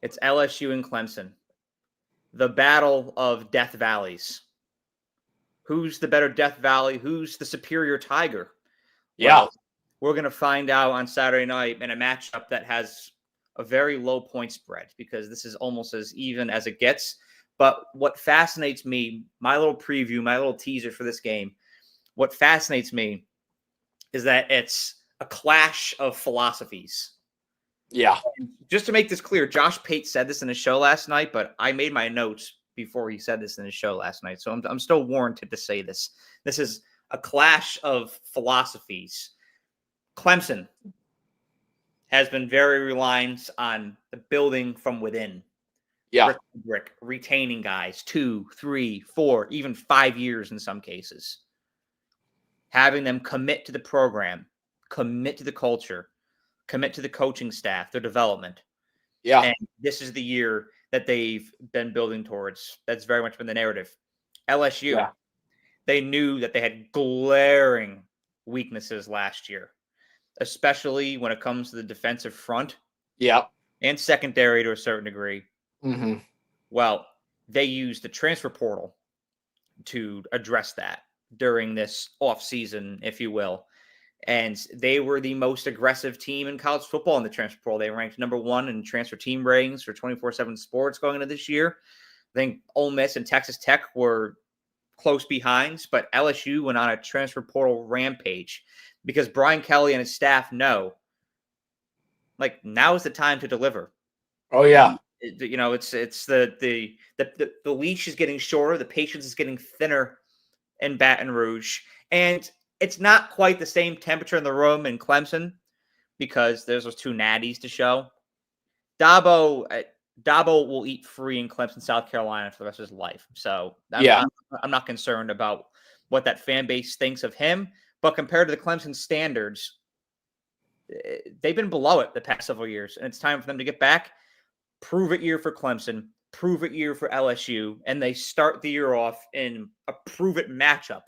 It's LSU and Clemson. The battle of Death Valleys. Who's the better Death Valley? Who's the superior Tiger? Yeah. Well, we're going to find out on Saturday night in a matchup that has a very low point spread because this is almost as even as it gets. But what fascinates me, my little preview, my little teaser for this game, what fascinates me is that it's a clash of philosophies. Yeah. And just to make this clear, Josh Pate said this in his show last night, but I made my notes before he said this in his show last night. So I'm still warranted to say this. This is a clash of philosophies. Clemson has been very reliant on the building from within. Yeah. Brick, retaining guys 2, 3, 4, even 5 years in some cases. Having them commit to the program, commit to the culture, commit to the coaching staff, their development. Yeah. And this is the year that they've been building towards. That's very much been the narrative. LSU, they knew that they had glaring weaknesses last year, especially when it comes to the defensive front. Yeah. And secondary to a certain degree. Mm-hmm. Well, they used the transfer portal to address that during this offseason, if you will. And they were the most aggressive team in college football in the transfer portal. They ranked number 1 in transfer team ratings for 24/7 Sports going into this year. I think Ole Miss and Texas Tech were close behinds, but LSU went on a transfer portal rampage because Brian Kelly and his staff know, like, now is the time to deliver. Oh yeah. You know, it's the leash is getting shorter, the patience is getting thinner in Baton Rouge, and it's not quite the same temperature in the room in Clemson because there's those 2 natties to show. Dabo will eat free in Clemson, South Carolina for the rest of his life. So I'm not concerned about what that fan base thinks of him. But compared to the Clemson standards, they've been below it the past several years, and it's time for them to get back. Prove it year for Clemson, prove it year for LSU, and they start the year off in a prove it matchup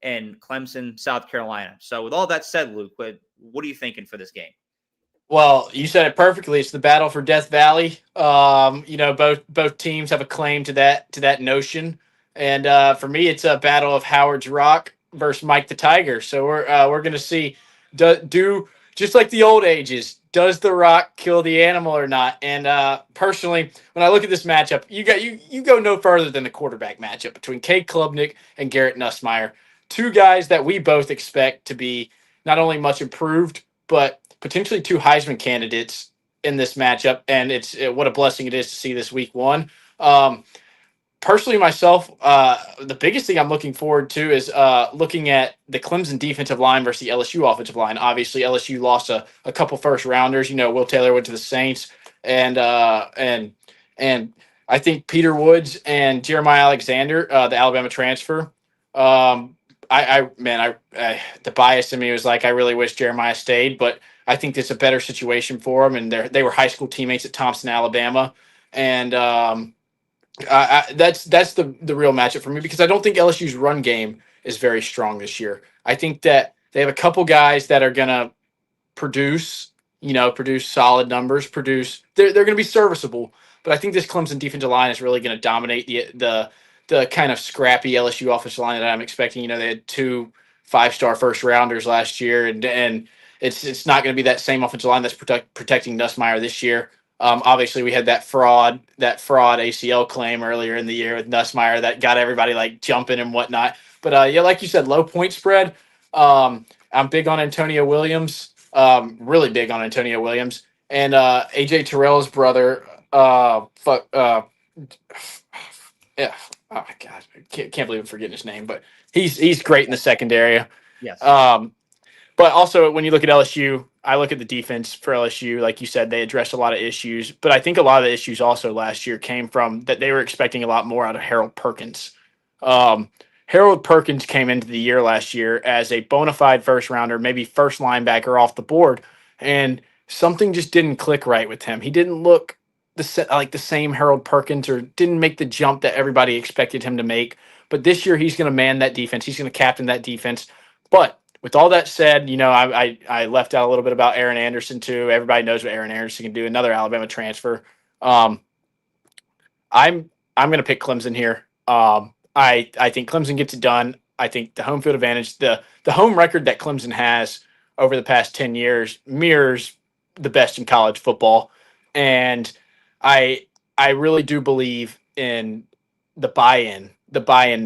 in Clemson, South Carolina. So with all that said, Luke, what are you thinking for this game? Well, you said it perfectly. It's the battle for Death Valley. Both teams have a claim to that notion, and for me, it's a battle of Howard's Rock versus Mike the Tiger. So we're going to see do just like the old ages. Does the Rock kill the animal or not? And personally, when I look at this matchup, you go no further than the quarterback matchup between Cade Klubnik and Garrett Nussmeier, 2 guys that we both expect to be not only much improved, but potentially 2 Heisman candidates in this matchup. And it's what a blessing it is to see this week 1. Personally, myself, the biggest thing I'm looking forward to is looking at the Clemson defensive line versus the LSU offensive line. Obviously, LSU lost a couple first rounders. You know, Will Taylor went to the Saints, and I think Peter Woods and Jeremiah Alexander, the Alabama transfer. The bias in me was like, I really wish Jeremiah stayed, but I think it's a better situation for him. And they were high school teammates at Thompson, Alabama, and that's the real matchup for me because I don't think LSU's run game is very strong this year. I think that they have a couple guys that are gonna produce solid numbers. They're going to be serviceable, but I think this Clemson defensive line is really going to dominate the kind of scrappy LSU offensive line that I'm expecting. You know, they had 2 5-star first rounders last year, and it's not going to be that same offensive line that's protecting Nussmeier this year. Obviously, we had that fraud ACL claim earlier in the year with Nussmeier that got everybody like jumping and whatnot. But yeah, like you said, low point spread. I'm big on Antonio Williams. Really big on Antonio Williams and AJ Terrell's brother. Yeah. Oh my God, can't believe I'm forgetting his name, but he's great in the secondary. Yes. But also, when you look at LSU, I look at the defense for LSU. Like you said, they addressed a lot of issues. But I think a lot of the issues also last year came from that they were expecting a lot more out of Harold Perkins. Harold Perkins came into the year last year as a bona fide first rounder, maybe first linebacker off the board. And something just didn't click right with him. He didn't look like the same Harold Perkins or didn't make the jump that everybody expected him to make. But this year, he's going to man that defense. He's going to captain that defense. But with all that said, you know, I left out a little bit about Aaron Anderson too. Everybody knows what Aaron Anderson can do. Another Alabama transfer. Um, I'm going to pick Clemson here. I think Clemson gets it done. I think the home field advantage, the home record that Clemson has over the past 10 years mirrors the best in college football. And I I really do believe in the buy-in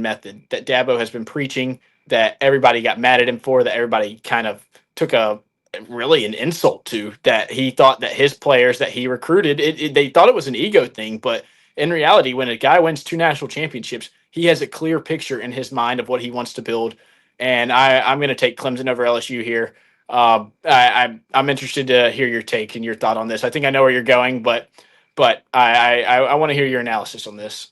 method that Dabo has been preaching, that everybody got mad at him for, that everybody kind of took a really an insult to, that he thought that his players that he recruited, they thought it was an ego thing, but in reality, when a guy wins 2 national championships, he has a clear picture in his mind of what he wants to build. And I'm going to take Clemson over LSU here. I'm interested to hear your take and your thought on this. I think I know where you're going, but I want to hear your analysis on this.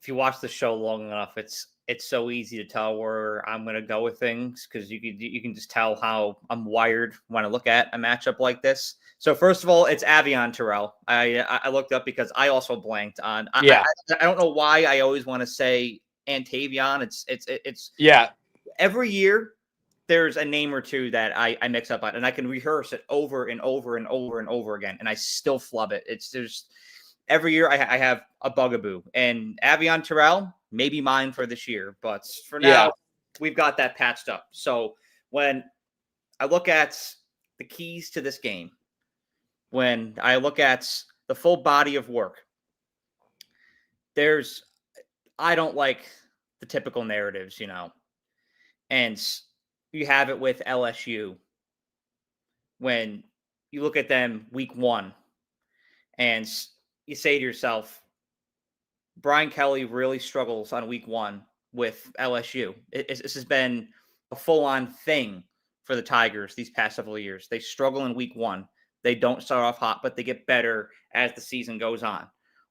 If you watch the show long enough, it's so easy to tell where I'm going to go with things, because you can just tell how I'm wired when I look at a matchup like this. So first of all, it's Avion Terrell. I looked up because I also blanked on. Yeah. I don't know why I always want to say Antavion. It's Yeah. every year there's a name or two that I mix up on, and I can rehearse it over and over and over and over again, and I still flub it. There's every year I have a bugaboo, and Avion Terrell may be mine for this year, but for now, we've got that patched up. So when I look at the keys to this game, when I look at the full body of work, I don't like the typical narratives, and you have it with LSU when you look at them week one and you say to yourself, Brian Kelly really struggles on week one with LSU. This has been a full-on thing for the Tigers these past several years. They struggle in week one. They don't start off hot, but they get better as the season goes on.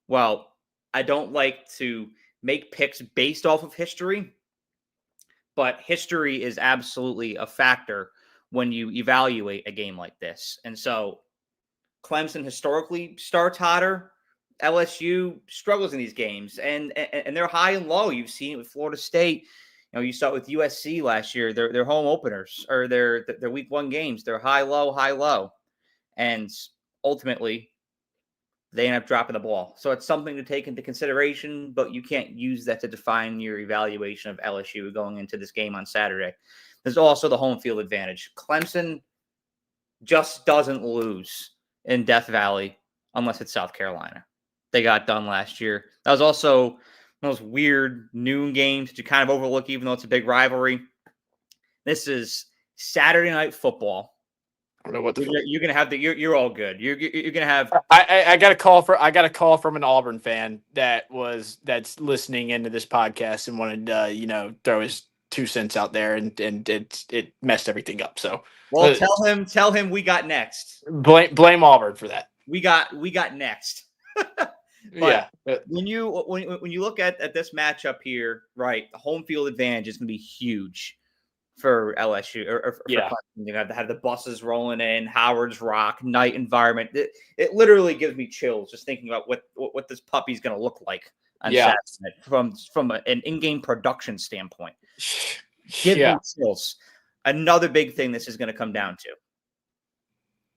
Well, I don't like to make picks based off of history, but history is absolutely a factor when you evaluate a game like this. And so Clemson historically starts hotter. LSU struggles in these games, and they're high and low. You've seen it with Florida State. You saw it with USC last year. Their home openers or their week one games. They're high, low, and ultimately they end up dropping the ball. So it's something to take into consideration, but you can't use that to define your evaluation of LSU going into this game on Saturday. There's also the home field advantage. Clemson just doesn't lose in Death Valley unless it's South Carolina. They got done last year. That was also one of those weird noon games that you kind of overlook, even though it's a big rivalry. This is Saturday Night Football. I don't know what you're gonna have. You're all good. You're gonna have. I got a call from an Auburn fan that's listening into this podcast and wanted to throw his 2 cents out there, and it messed everything up. So well, tell him we got next. Blame Auburn for that. We got next. Yeah. When you look at this matchup here, right, the home field advantage is going to be huge for LSU or for Clemson. You have the buses rolling in, Howard's Rock, night environment. It literally gives me chills just thinking about what this puppy's going to look like on Saturday from an in-game production standpoint. Give me chills. Another big thing this is going to come down to: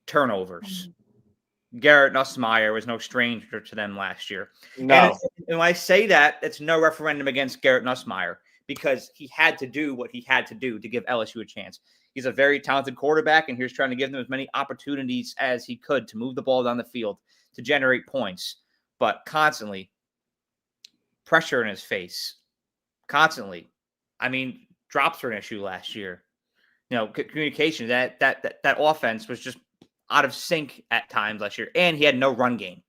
turnovers. Garrett Nussmeier was no stranger to them last year. No. And when I say that, it's no referendum against Garrett Nussmeier, because he had to do what he had to do to give LSU a chance. He's a very talented quarterback, and he was trying to give them as many opportunities as he could to move the ball down the field, to generate points, but constantly pressure in his face. Constantly. I mean, drops were an issue last year. Communication, that offense was just out of sync at times last year, and he had no run game.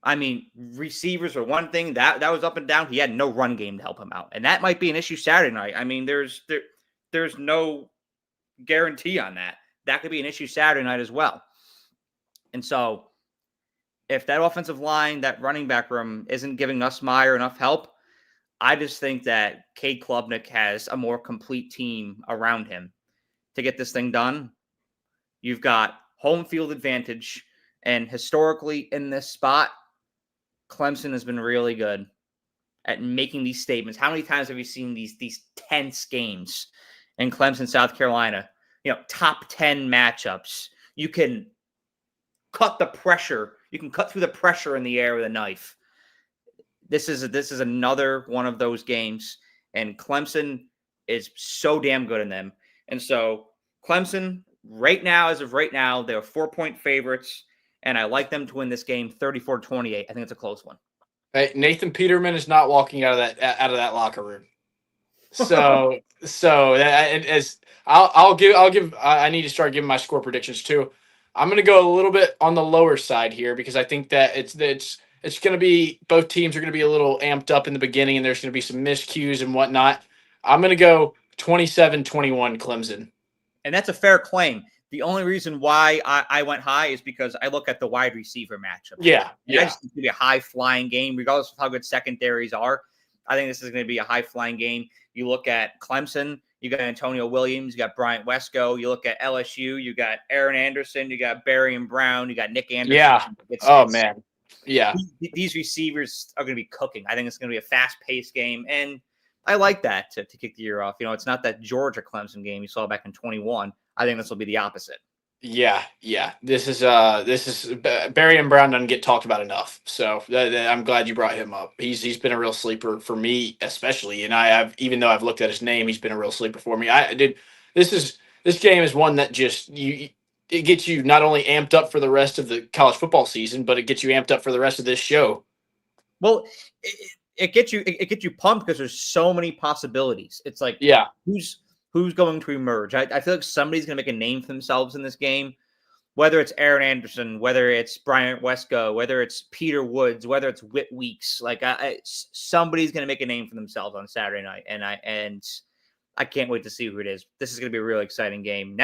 I mean, receivers were one thing that was up and down. He had no run game to help him out, and that might be an issue Saturday night. I mean, there's no guarantee on that. That could be an issue Saturday night as well. And so, if that offensive line, that running back room isn't giving Nussmeier enough help, I just think that Cade Klubnik has a more complete team around him to get this thing done. You've got home field advantage, and historically in this spot, Clemson has been really good at making these statements. How many times have you seen these tense games in Clemson, South Carolina? Top 10 matchups. You can cut the pressure. You can cut through the pressure in the air with a knife. This is another one of those games, and Clemson is so damn good in them. And so Clemson, right now, as of right now, they're 4-point favorites, and I like them to win this game 34-28. I think it's a close one. Hey, Nathan Peterman is not walking out of that locker room. So that as I'll give I need to start giving my score predictions too. I'm going to go a little bit on the lower side here because I think that it's going to be, both teams are going to be a little amped up in the beginning and there's going to be some miscues and whatnot. I'm going to go 27-21 Clemson. And that's a fair claim. The only reason why I went high is because I look at the wide receiver matchup. Yeah. I just think it's going to be a high-flying game, regardless of how good secondaries are. I think this is going to be a high-flying game. You look at Clemson, you got Antonio Williams, you got Bryant Wesco. You look at LSU, you got Aaron Anderson, you got Barry and Brown, you got Nick Anderson. Yeah. Man. Yeah. These receivers are going to be cooking. I think it's going to be a fast-paced game, and I like that to kick the year off. It's not that Georgia Clemson game you saw back in 21. I think this will be the opposite. Yeah. This is Barry and Brown doesn't get talked about enough. So I'm glad you brought him up. He's been a real sleeper for me, especially. And even though I've looked at his name, he's been a real sleeper for me. This game is one that it gets you not only amped up for the rest of the college football season, but it gets you amped up for the rest of this show. Well, it gets you pumped because there's so many possibilities. It's like, who's going to emerge? I feel like somebody's going to make a name for themselves in this game, whether it's Aaron Anderson, whether it's Bryant Wesco, whether it's Peter Woods, whether it's Whit Weeks. Like somebody's going to make a name for themselves on Saturday night, and I can't wait to see who it is. This is going to be a really exciting game. Now